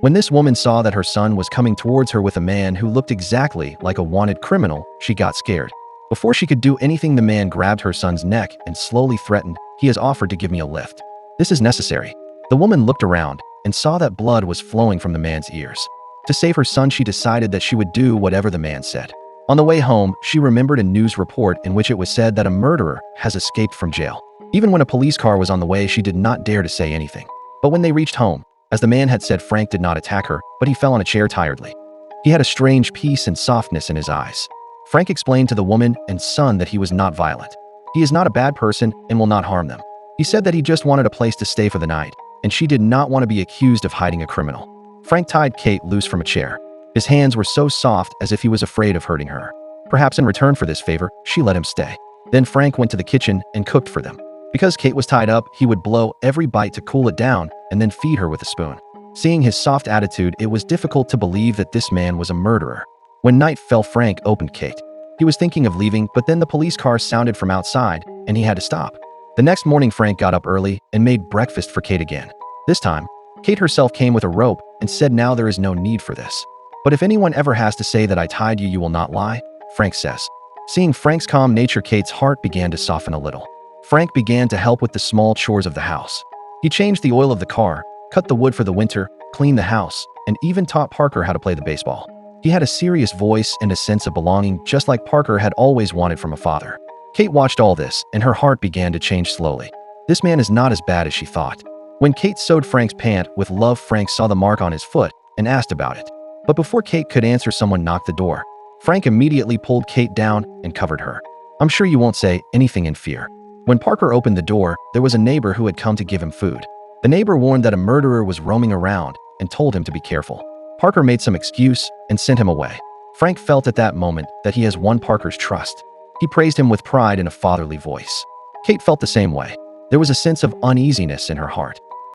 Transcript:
When this woman saw that her son was coming towards her with a man who looked exactly like a wanted criminal, she got scared. Before she could do anything, the man grabbed her son's neck and slowly threatened, "He has offered to give me a lift. This is necessary." The woman looked around and saw that blood was flowing from the man's ears. To save her son, she decided that she would do whatever the man said. On the way home, she remembered a news report in which it was said that a murderer has escaped from jail. Even when a police car was on the way, she did not dare to say anything. But when they reached home, as the man had said, Frank did not attack her, but he fell on a chair tiredly. He had a strange peace and softness in his eyes. Frank explained to the woman and son that he was not violent. He is not a bad person and will not harm them. He said that he just wanted a place to stay for the night, and she did not want to be accused of hiding a criminal. Frank tied Kate loose from a chair. His hands were so soft as if he was afraid of hurting her. Perhaps in return for this favor, she let him stay. Then Frank went to the kitchen and cooked for them. Because Kate was tied up, he would blow every bite to cool it down and then feed her with a spoon. Seeing his soft attitude, it was difficult to believe that this man was a murderer. When night fell, Frank opened Kate. He was thinking of leaving, but then the police car sounded from outside, and he had to stop. The next morning, Frank got up early and made breakfast for Kate again. This time, Kate herself came with a rope and said, "Now there is no need for this. But if anyone ever has to say that I tied you, you will not lie," Frank says. Seeing Frank's calm nature, Kate's heart began to soften a little. Frank began to help with the small chores of the house. He changed the oil of the car, cut the wood for the winter, cleaned the house, and even taught Parker how to play the baseball. He had a serious voice and a sense of belonging, just like Parker had always wanted from a father. Kate watched all this, and her heart began to change slowly. This man is not as bad as she thought. When Kate sewed Frank's pant with love, Frank saw the mark on his foot and asked about it. But before Kate could answer, someone knocked the door. Frank immediately pulled Kate down and covered her. "I'm sure you won't say anything in fear." When Parker opened the door, there was a neighbor who had come to give him food. The neighbor warned that a murderer was roaming around and told him to be careful. Parker made some excuse and sent him away. Frank felt at that moment that he has won Parker's trust. He praised him with pride in a fatherly voice. Kate felt the same way. There was a sense of uneasiness in her heart.